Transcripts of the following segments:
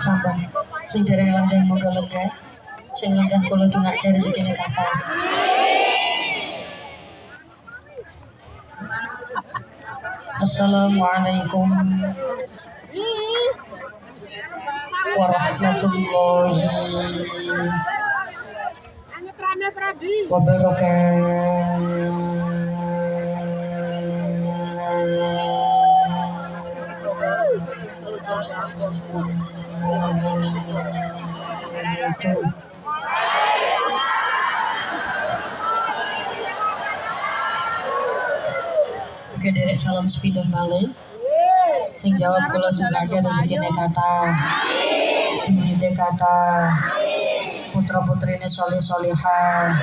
Sabar, sing dereng lenggah moga lenggah, sing lenggah kula dongake rezekine kathah. Assalamualaikum warahmatullahi wabarakatuh. Oke, derek salam sepindah malih. Sing jawab kula dongake rezekine kathah. Duwite kathah. Putra-putrine sholih sholihah.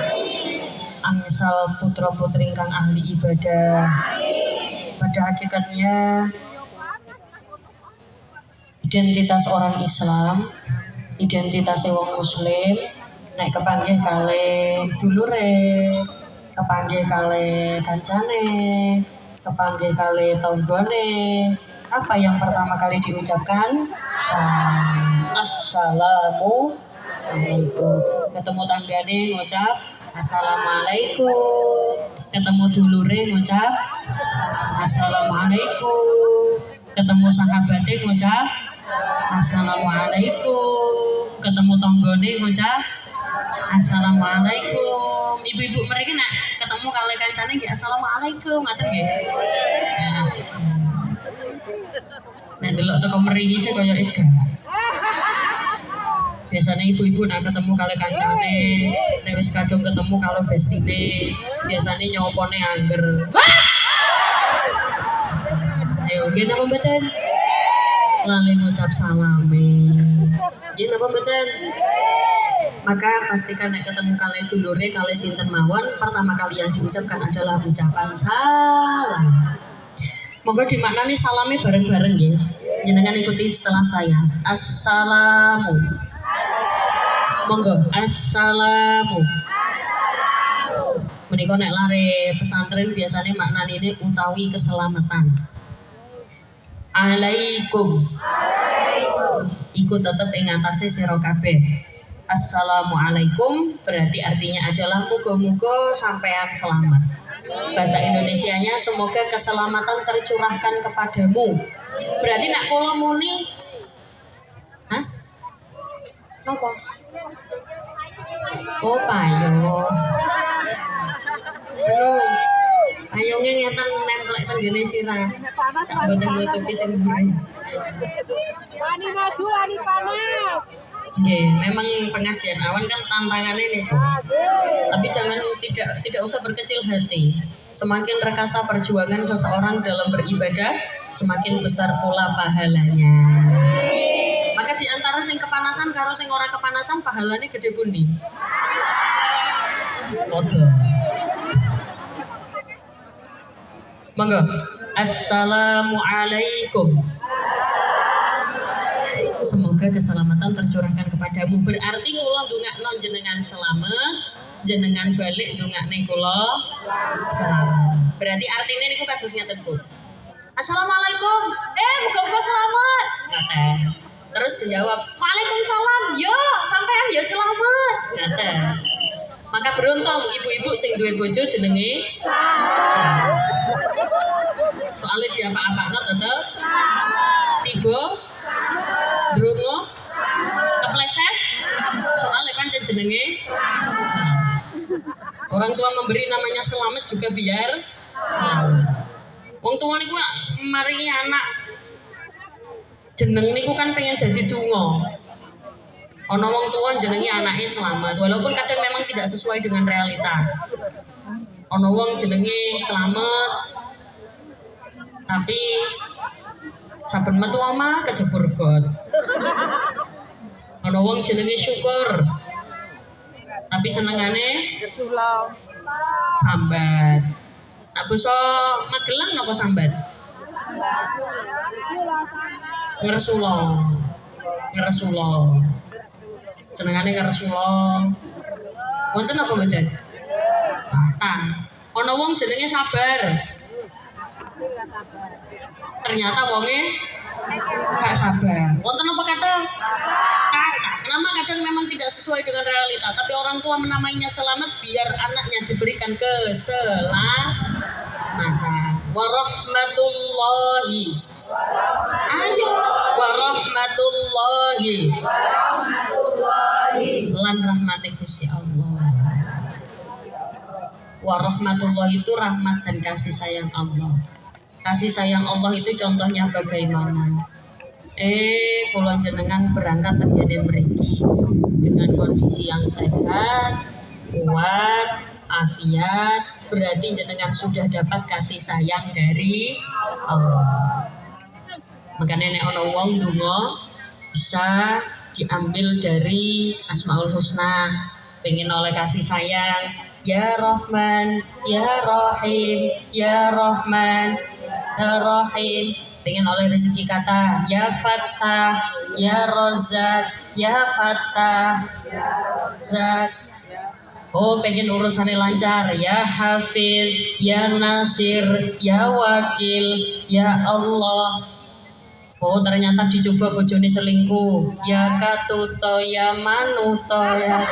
Angsal putra-putri ingkang ahli ibadah. Pada hakikatnya identitas orang Islam, identitas wong muslim nek kepanggih kalih dulure, kepanggih kalih kancane, kepanggih kalih tanggane, apa yang pertama kali diucapkan? Assalamualaikum. Ketemu tanggane ngucap assalamualaikum, ketemu dulure ngucap assalamualaikum, ketemu sahabatnya ngucap assalamualaikum, ketemu tanggane ngucap assalamualaikum. Ibu-ibu mereka nak ketemu kali kancane nggih assalamualaikum ngaten nggih. Nek delok teko mriki sih kaya ega. Biasanya ibu-ibu nak ketemu kali kancane, nek wis kadung ketemu kalau bestine, biasanya nyopone angger. Ayo, nggih napa mboten? Lali ngucap salame. Nggih napa mboten? Maka pastikan nek ketemu kali dulure kali sinten mawon, pertama kali yang diucapkan adalah ucapan salam. Monggo dimaknani salame bareng-bareng nggih. Jenengan ikuti setelah saya. Assalamu. Monggo, assalamu. Menika nek lare pesantren biasanya maknane ini utawi keselamatan. Alaikum. Iku tetep ing atase sira kabeh. Assalamualaikum berarti artinya adalah muga-muga sampean selamat. Bahasa Indonesianya semoga keselamatan tercurahkan kepadamu. Berarti nak kula muni hah? Apa? Oh, payo. Payungnya ngeten nemplek teng ngene sirah. Tak boten nutupi sing mburi. Wani maju, wani panas. Nggih, memang pengajian awan kan tantangannya nih. Tapi jangan tidak usah berkecil hati. Semakin rekasa perjuangan seseorang dalam beribadah, semakin besar pula pahalanya. Maka di antara sing kepanasan karo sing ora kepanasan pahalanya gede pundi? Padha. Monggo. Assalamualaikum. Semoga keselamatan tercurahkan kepadamu. Berarti kula ndongakno jenengan selamat, jenengan balik ndongakne kula selamat. Berarti artinya niku kados ngeten, Bu. Assalamualaikum. Muga-muga selamat. Ngaten. Terus jawab, "Waalaikumsalam." Yo, sampean ya selamat. Ngaten. Maka beruntung ibu-ibu sing duwe bojo jenenge Selamat. Soalnya dia apa-apa tetep tiba drungo kepleset soalnya pancen jenenge Selamat. Orang tua memberi namanya Selamat juga biar selamat. Wong tua niku maringi anak jeneng niku kan pengen dadi donga. Ana wong tua jenengi anaknya Selamat, walaupun kadang memang tidak sesuai dengan realita. Ana wong jenenge Selamat, tapi saben metu omah kejebur got. Ana wong jenenge Syukur, tapi senengane Gersulo. Sambat. Aku so Magelang apa Sambat? Ngersulo. Ngersulo. Senengane ngersulo. Wonten apa mboten? Batang. Ana wong jenenge Sabar. Ternyata wonge gak sabar. Wonten apa kata? Kata. Nama kadang memang tidak sesuai dengan realita, tapi orang tua menamainya Selamat biar anaknya diberikan keselamatan. Warahmatullahi. Ayo, warahmatullahi. Lan rahmati Gusti Allah. Warahmatullahi itu rahmat dan kasih sayang Allah. Kasih sayang Allah itu contohnya bagaimana? Kula jenengan berangkat terjadi mriki dengan kondisi yang sehat, kuat, afiat, berarti jenengan sudah dapat kasih sayang dari Allah. Makanya nek ana wong donga bisa diambil dari Asmaul Husna, pengen oleh kasih sayang, ya Rahman, ya Rahim, ya Rahman, ya Rahim. Pengen oleh rezeki kata ya Fattah, ya Rozak, ya Fattah, Zak. Oh pengen urusannya lancar, ya Hafid, ya Nasir, ya Wakil, ya Allah. Oh ternyata dicoba bojone selingkuh, ya Katuto, ya Manuto, ya